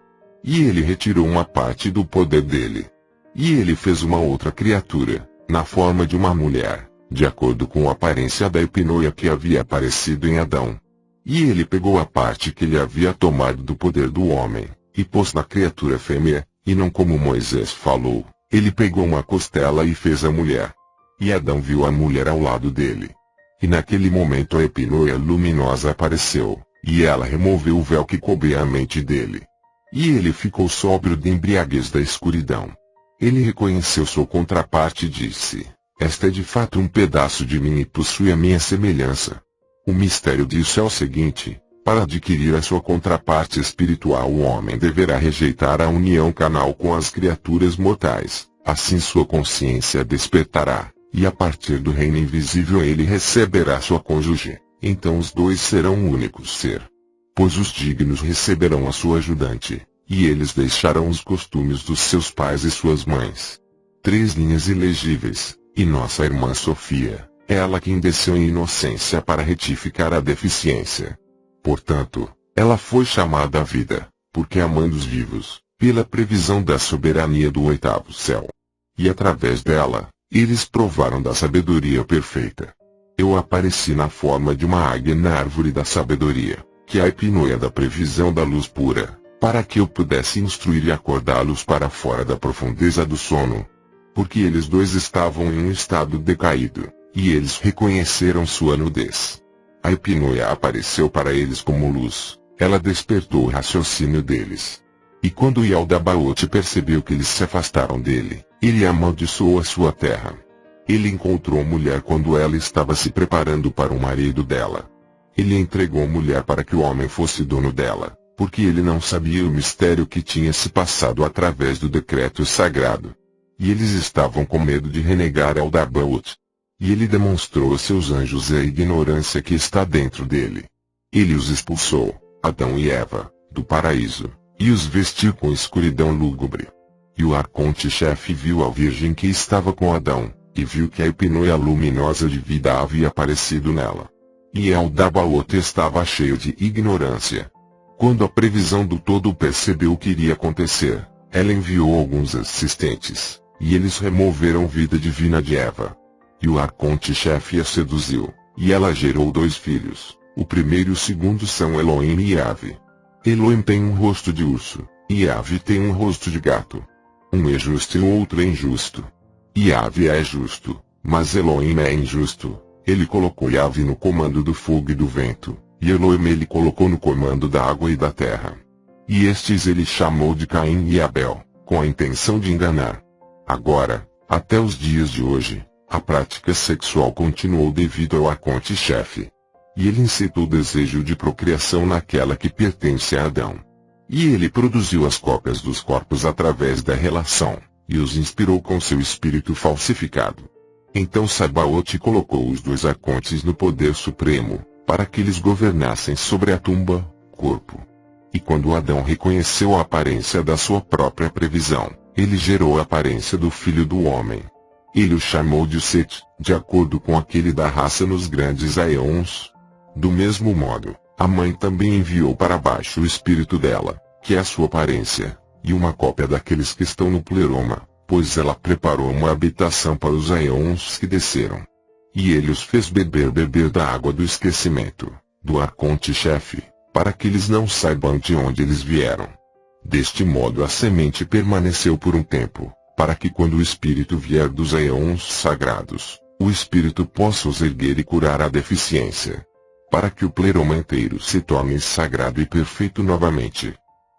E ele retirou uma parte do poder dele. E ele fez uma outra criatura, na forma de uma mulher, de acordo com a aparência da epinoia que havia aparecido em Adão. E ele pegou a parte que ele havia tomado do poder do homem, e pôs na criatura fêmea, e não como Moisés falou, ele pegou uma costela e fez a mulher. E Adão viu a mulher ao lado dele. E naquele momento a epinoia luminosa apareceu, e ela removeu o véu que cobria a mente dele. E ele ficou sóbrio de embriaguez da escuridão. Ele reconheceu sua contraparte e disse, esta é de fato um pedaço de mim e possui a minha semelhança. O mistério disso é o seguinte, para adquirir a sua contraparte espiritual o homem deverá rejeitar a união carnal com as criaturas mortais, assim sua consciência despertará, e a partir do reino invisível ele receberá sua cônjuge, então os dois serão um único ser. Pois os dignos receberão a sua ajudante, e eles deixarão os costumes dos seus pais e suas mães. 3 linhas ilegíveis, e nossa irmã Sofia, ela quem desceu em inocência para retificar a deficiência. Portanto, ela foi chamada à vida, porque a mãe dos vivos, pela previsão da soberania do 8º céu. E através dela, eles provaram da sabedoria perfeita. Eu apareci na forma de uma águia na árvore da sabedoria, que é a epinoia da previsão da luz pura, para que eu pudesse instruir e acordá-los para fora da profundeza do sono. Porque eles dois estavam em um estado decaído, e eles reconheceram sua nudez. A epinoia apareceu para eles como luz, ela despertou o raciocínio deles. E quando Yaldabaoth percebeu que eles se afastaram dele, ele amaldiçoou a sua terra. Ele encontrou a mulher quando ela estava se preparando para o marido dela. Ele entregou a mulher para que o homem fosse dono dela, porque ele não sabia o mistério que tinha se passado através do decreto sagrado. E eles estavam com medo de renegar Yaldabaoth. E ele demonstrou a seus anjos a ignorância que está dentro dele. Ele os expulsou, Adão e Eva, do paraíso, e os vestiu com escuridão lúgubre. E o arconte-chefe viu a virgem que estava com Adão, e viu que a epinoia luminosa de vida havia aparecido nela. E Eldabaoth estava cheio de ignorância. Quando a previsão do todo percebeu o que iria acontecer, ela enviou alguns assistentes, e eles removeram vida divina de Eva. E o arconte-chefe a seduziu, e ela gerou 2 filhos. O primeiro e o segundo são Elohim e Ave. Elohim tem um rosto de urso, e Ave tem um rosto de gato. Um é justo e o outro é injusto. E Ave é justo, mas Elohim é injusto. Ele colocou Ave no comando do fogo e do vento, e Elohim ele colocou no comando da água e da terra. E estes ele chamou de Caim e Abel, com a intenção de enganar. Agora, até os dias de hoje, a prática sexual continuou devido ao arconte-chefe. E ele incitou o desejo de procriação naquela que pertence a Adão. E ele produziu as cópias dos corpos através da relação, e os inspirou com seu espírito falsificado. Então Sabaoth colocou os 2 arcontes no poder supremo, para que eles governassem sobre a tumba, corpo. E quando Adão reconheceu a aparência da sua própria previsão, ele gerou a aparência do filho do homem. Ele o chamou de Set, de acordo com aquele da raça nos grandes aeons. Do mesmo modo, a mãe também enviou para baixo o espírito dela, que é a sua aparência, e uma cópia daqueles que estão no pleroma, pois ela preparou uma habitação para os aeons que desceram. E ele os fez beber da água do esquecimento, do arconte-chefe, para que eles não saibam de onde eles vieram. Deste modo a semente permaneceu por um tempo, para que quando o espírito vier dos aeons sagrados, o espírito possa os erguer e curar a deficiência. Para que o pleroma inteiro se torne sagrado e perfeito novamente.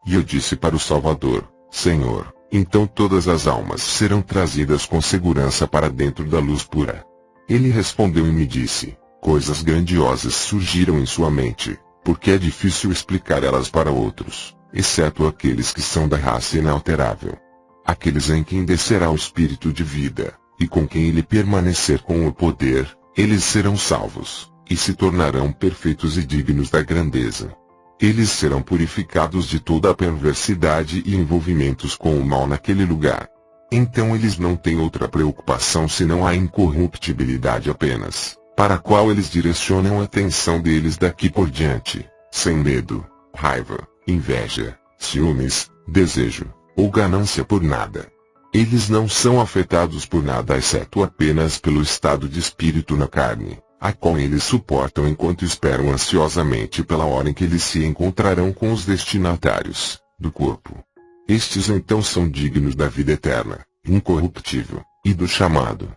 E eu disse para o Salvador, Senhor, então todas as almas serão trazidas com segurança para dentro da luz pura. Ele respondeu e me disse, coisas grandiosas surgiram em sua mente, porque é difícil explicar elas para outros, exceto aqueles que são da raça inalterável. Aqueles em quem descerá o espírito de vida, e com quem ele permanecer com o poder, eles serão salvos, e se tornarão perfeitos e dignos da grandeza. Eles serão purificados de toda a perversidade e envolvimentos com o mal naquele lugar. Então eles não têm outra preocupação senão a incorruptibilidade apenas, para a qual eles direcionam a atenção deles daqui por diante, sem medo, raiva, inveja, ciúmes, desejo, ou ganância por nada. Eles não são afetados por nada exceto apenas pelo estado de espírito na carne, a qual eles suportam enquanto esperam ansiosamente pela hora em que eles se encontrarão com os destinatários do corpo. Estes então são dignos da vida eterna, incorruptível, e do chamado.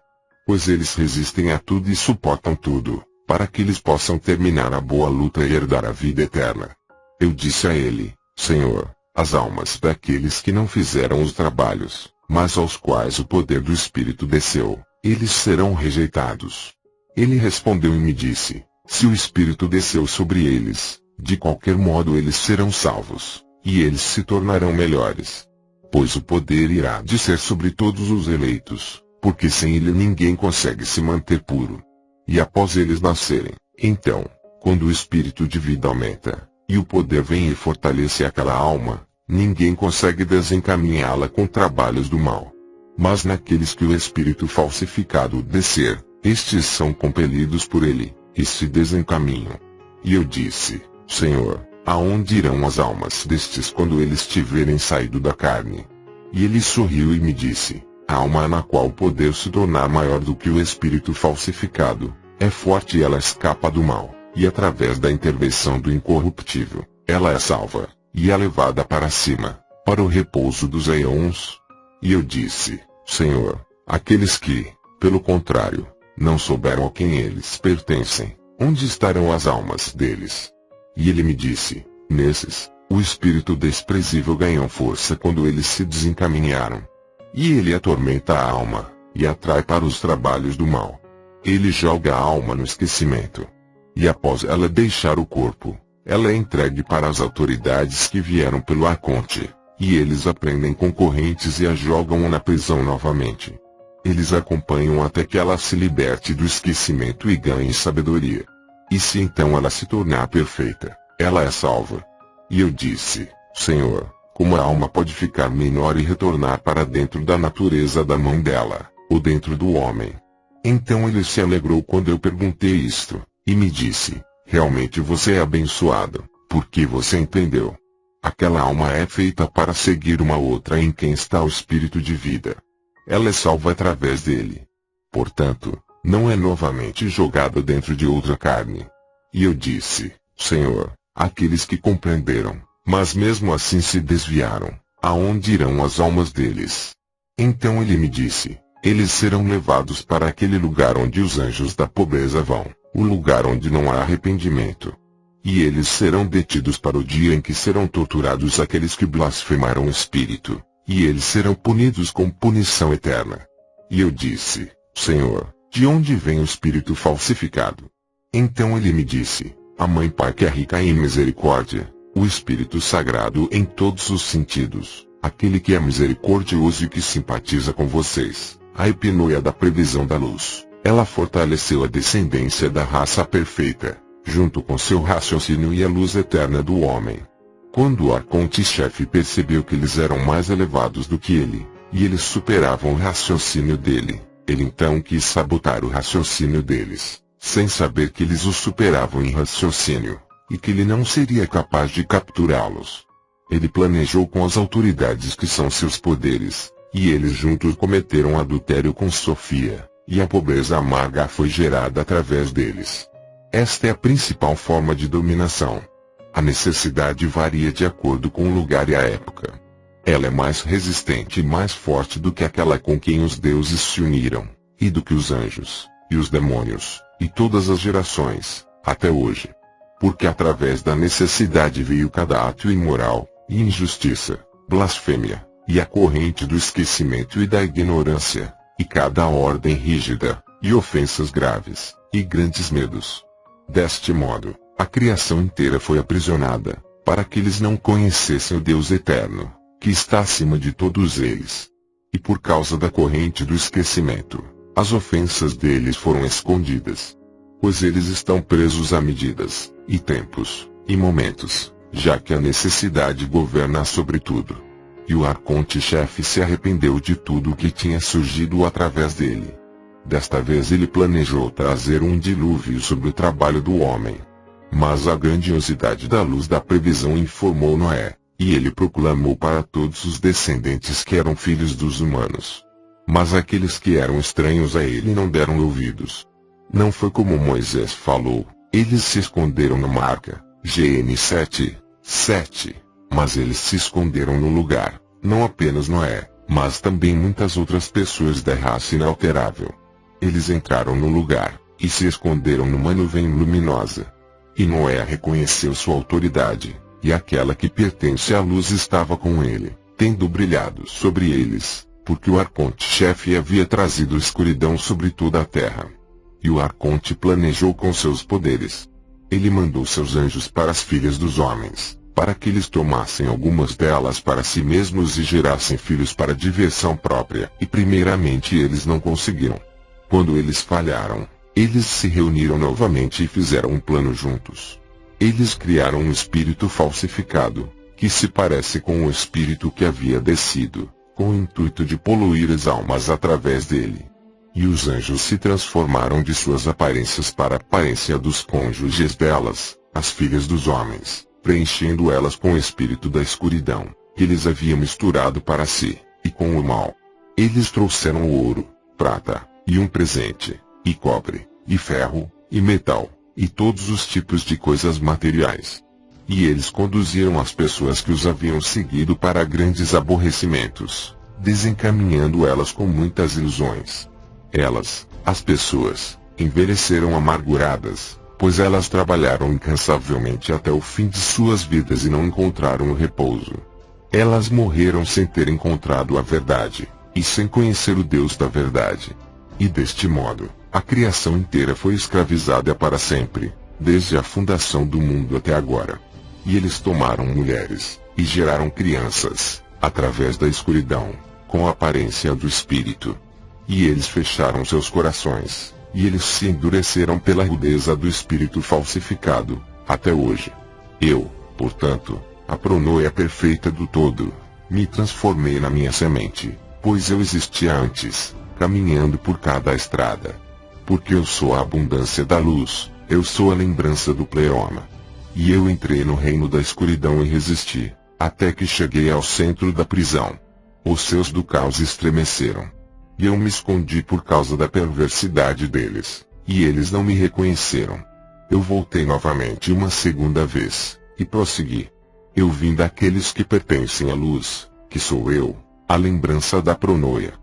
Pois eles resistem a tudo e suportam tudo, para que eles possam terminar a boa luta e herdar a vida eterna. Eu disse a ele, Senhor, as almas daqueles que não fizeram os trabalhos, mas aos quais o poder do Espírito desceu, eles serão rejeitados. Ele respondeu e me disse, se o Espírito desceu sobre eles, de qualquer modo eles serão salvos, e eles se tornarão melhores. Pois o poder irá descer sobre todos os eleitos, porque sem ele ninguém consegue se manter puro. E após eles nascerem, então, quando o espírito de vida aumenta, e o poder vem e fortalece aquela alma, ninguém consegue desencaminhá-la com trabalhos do mal. Mas naqueles que o espírito falsificado descer, estes são compelidos por ele, e se desencaminham. E eu disse, Senhor, aonde irão as almas destes quando eles tiverem saído da carne? E ele sorriu e me disse, a alma na qual o poder se tornar maior do que o espírito falsificado, é forte e ela escapa do mal, e através da intervenção do incorruptível, ela é salva, e é levada para cima, para o repouso dos aeons. E eu disse, Senhor, aqueles que, pelo contrário, não souberam a quem eles pertencem, onde estarão as almas deles? E ele me disse, nesses, o espírito desprezível ganhou força quando eles se desencaminharam. E ele atormenta a alma, e atrai para os trabalhos do mal. Ele joga a alma no esquecimento. E após ela deixar o corpo, ela é entregue para as autoridades que vieram pelo arconte, e eles a prendem com correntes e a jogam na prisão novamente. Eles acompanham até que ela se liberte do esquecimento e ganhe sabedoria. E se então ela se tornar perfeita, ela é salva. E eu disse: Senhor, como a alma pode ficar menor e retornar para dentro da natureza da mão dela, ou dentro do homem? Então ele se alegrou quando eu perguntei isto, e me disse: realmente você é abençoado, porque você entendeu. Aquela alma é feita para seguir uma outra em quem está o espírito de vida. Ela é salva através dele. Portanto, não é novamente jogada dentro de outra carne. E eu disse: Senhor, aqueles que compreenderam, mas mesmo assim se desviaram, aonde irão as almas deles? Então ele me disse: eles serão levados para aquele lugar onde os anjos da pobreza vão, o lugar onde não há arrependimento. E eles serão detidos para o dia em que serão torturados aqueles que blasfemaram o Espírito, e eles serão punidos com punição eterna. E eu disse: Senhor, de onde vem o Espírito falsificado? Então ele me disse: a Mãe Pai que é rica em misericórdia, o Espírito Sagrado em todos os sentidos, aquele que é misericordioso e que simpatiza com vocês, a epinoia da previsão da luz. Ela fortaleceu a descendência da raça perfeita, junto com seu raciocínio e a luz eterna do homem. Quando o arconte-chefe percebeu que eles eram mais elevados do que ele, e eles superavam o raciocínio dele, ele então quis sabotar o raciocínio deles, sem saber que eles o superavam em raciocínio, e que ele não seria capaz de capturá-los. Ele planejou com as autoridades que são seus poderes, e eles juntos cometeram adultério com Sofia, e a pobreza amarga foi gerada através deles. Esta é a principal forma de dominação. A necessidade varia de acordo com o lugar e a época. Ela é mais resistente e mais forte do que aquela com quem os deuses se uniram, e do que os anjos, e os demônios, e todas as gerações, até hoje. Porque através da necessidade veio cada ato imoral, e injustiça, blasfêmia, e a corrente do esquecimento e da ignorância, e cada ordem rígida, e ofensas graves, e grandes medos. Deste modo, a criação inteira foi aprisionada, para que eles não conhecessem o Deus eterno, que está acima de todos eles. E por causa da corrente do esquecimento, as ofensas deles foram escondidas. Pois eles estão presos a medidas, e tempos, e momentos, já que a necessidade governa sobre tudo. E o arconte-chefe se arrependeu de tudo o que tinha surgido através dele. Desta vez ele planejou trazer um dilúvio sobre o trabalho do homem. Mas a grandiosidade da luz da previsão informou Noé, e ele proclamou para todos os descendentes que eram filhos dos humanos. Mas aqueles que eram estranhos a ele não deram ouvidos. Não foi como Moisés falou, eles se esconderam na arca, GN 7:7. Mas eles se esconderam no lugar, não apenas Noé, mas também muitas outras pessoas da raça inalterável. Eles entraram no lugar, e se esconderam numa nuvem luminosa. E Noé reconheceu sua autoridade, e aquela que pertence à luz estava com ele, tendo brilhado sobre eles, porque o arconte-chefe havia trazido escuridão sobre toda a terra. E o arconte planejou com seus poderes. Ele mandou seus anjos para as filhas dos homens, para que eles tomassem algumas delas para si mesmos e gerassem filhos para diversão própria, e primeiramente eles não conseguiram. Quando eles falharam, eles se reuniram novamente e fizeram um plano juntos. Eles criaram um espírito falsificado, que se parece com o espírito que havia descido, com o intuito de poluir as almas através dele. E os anjos se transformaram de suas aparências para a aparência dos cônjuges delas, as filhas dos homens, preenchendo elas com o espírito da escuridão, que eles haviam misturado para si, e com o mal. Eles trouxeram ouro, prata, e um presente, e cobre, e ferro, e metal, e todos os tipos de coisas materiais. E eles conduziram as pessoas que os haviam seguido para grandes aborrecimentos, desencaminhando elas com muitas ilusões. Elas, as pessoas, envelheceram amarguradas, pois elas trabalharam incansavelmente até o fim de suas vidas e não encontraram o repouso. Elas morreram sem ter encontrado a verdade, e sem conhecer o Deus da verdade. E deste modo, a criação inteira foi escravizada para sempre, desde a fundação do mundo até agora. E eles tomaram mulheres, e geraram crianças, através da escuridão, com a aparência do espírito. E eles fecharam seus corações, e eles se endureceram pela rudeza do espírito falsificado, até hoje. Eu, portanto, a pronoia perfeita do todo. Me transformei na minha semente, pois eu existia antes, caminhando por cada estrada. Porque eu sou a abundância da luz, eu sou a lembrança do pleroma. E eu entrei no reino da escuridão e resisti, até que cheguei ao centro da prisão. Os seus do caos estremeceram. E eu me escondi por causa da perversidade deles, e eles não me reconheceram. Eu voltei novamente uma segunda vez, e prossegui. Eu vim daqueles que pertencem à luz, que sou eu, a lembrança da pronoia.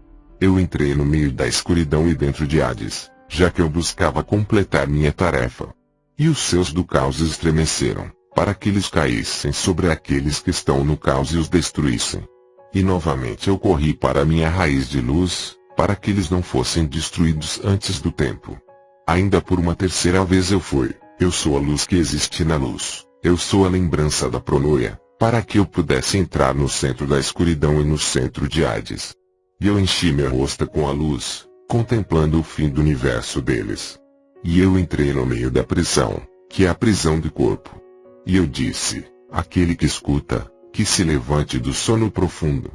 Eu entrei no meio da escuridão e dentro de Hades, já que eu buscava completar minha tarefa. E os seus do caos estremeceram, para que eles caíssem sobre aqueles que estão no caos e os destruíssem. E novamente eu corri para a minha raiz de luz, para que eles não fossem destruídos antes do tempo. Ainda por uma terceira vez eu sou a luz que existe na luz, eu sou a lembrança da pronoia, para que eu pudesse entrar no centro da escuridão e no centro de Hades. E eu enchi meu rosto com a luz, contemplando o fim do universo deles. E eu entrei no meio da prisão, que é a prisão do corpo. E eu disse, aquele que escuta, que se levante do sono profundo.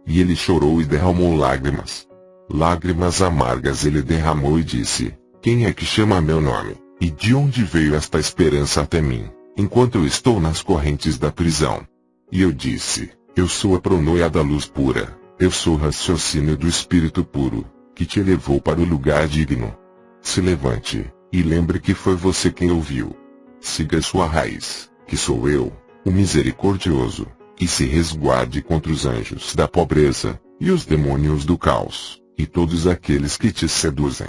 E ele chorou e derramou lágrimas. Lágrimas amargas ele derramou e disse, quem é que chama meu nome, e de onde veio esta esperança até mim, enquanto eu estou nas correntes da prisão? E eu disse, eu sou a pronoia da luz pura, eu sou o raciocínio do Espírito puro, que te elevou para o lugar digno. Se levante, e lembre que foi você quem ouviu. Siga sua raiz, que sou eu, o misericordioso, e se resguarde contra os anjos da pobreza, e os demônios do caos, e todos aqueles que te seduzem.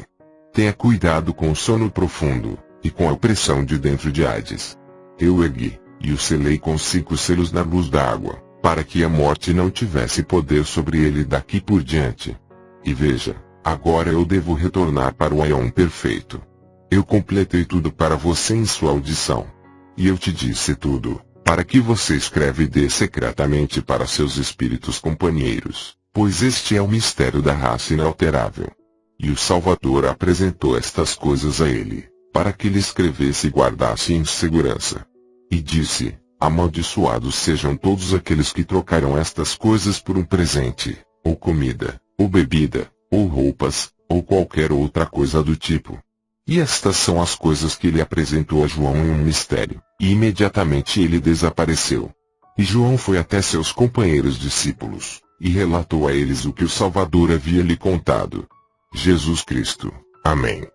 Tenha cuidado com o sono profundo, e com a opressão de dentro de Hades. Eu ergui, e o selei com 5 selos na luz da água, para que a morte não tivesse poder sobre ele daqui por diante. E veja, agora eu devo retornar para o Aion perfeito. Eu completei tudo para você em sua audição. E eu te disse tudo, para que você escreve e dê secretamente para seus espíritos companheiros, pois este é o mistério da raça inalterável. E o Salvador apresentou estas coisas a ele, para que ele escrevesse e guardasse em segurança. E disse, amaldiçoados sejam todos aqueles que trocarão estas coisas por um presente, ou comida, ou bebida, ou roupas, ou qualquer outra coisa do tipo. E estas são as coisas que ele apresentou a João em um mistério, e imediatamente ele desapareceu. E João foi até seus companheiros discípulos, e relatou a eles o que o Salvador havia lhe contado. Jesus Cristo. Amém.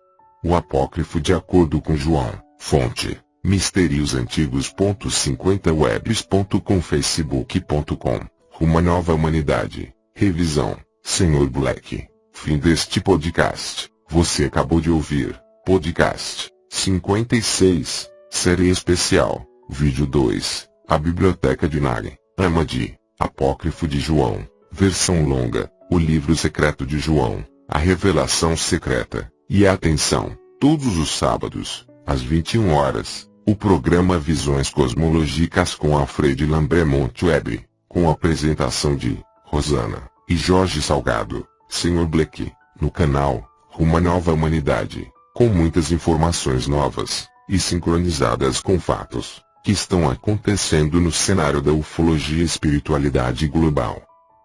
O apócrifo de acordo com João, fonte, mistériosantigos.50webs.com facebook.com, Uma Nova Humanidade, revisão, Sr. Black. Fim deste podcast. Você acabou de ouvir, podcast 56, série especial, vídeo 2, a Biblioteca de Nagin, Amadi, Apócrifo de João, versão longa, o livro secreto de João, a revelação secreta, e atenção, todos os sábados, às 21 horas, o programa Visões Cosmológicas com Alfred Lambremont Web, com a apresentação de Rosana e Jorge Salgado, Sr. Black, no canal Uma Nova Humanidade, com muitas informações novas, e sincronizadas com fatos, que estão acontecendo no cenário da ufologia e espiritualidade global.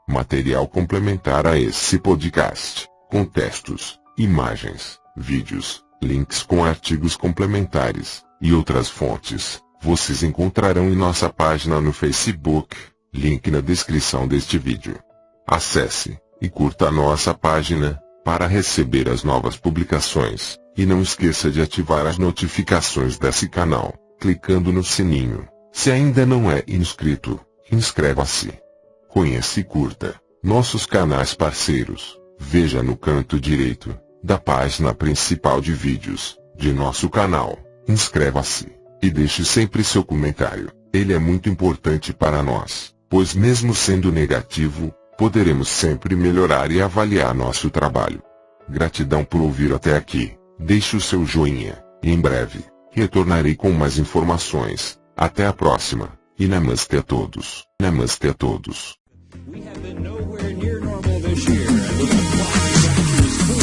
Material complementar a esse podcast, com textos, imagens, vídeos, links com artigos complementares, e outras fontes, vocês encontrarão em nossa página no Facebook, link na descrição deste vídeo. Acesse, e curta a nossa página, para receber as novas publicações, e não esqueça de ativar as notificações desse canal, clicando no sininho. Se ainda não é inscrito, inscreva-se. Conheça e curta nossos canais parceiros. Veja no canto direito da página principal de vídeos de nosso canal. Inscreva-se e deixe sempre seu comentário. Ele é muito importante para nós, pois mesmo sendo negativo, poderemos sempre melhorar e avaliar nosso trabalho. Gratidão por ouvir até aqui. Deixe o seu joinha, e em breve, retornarei com mais informações. Até a próxima, e namastê a todos. Namastê a todos. We have been nowhere near normal this year, and with a fly back to his school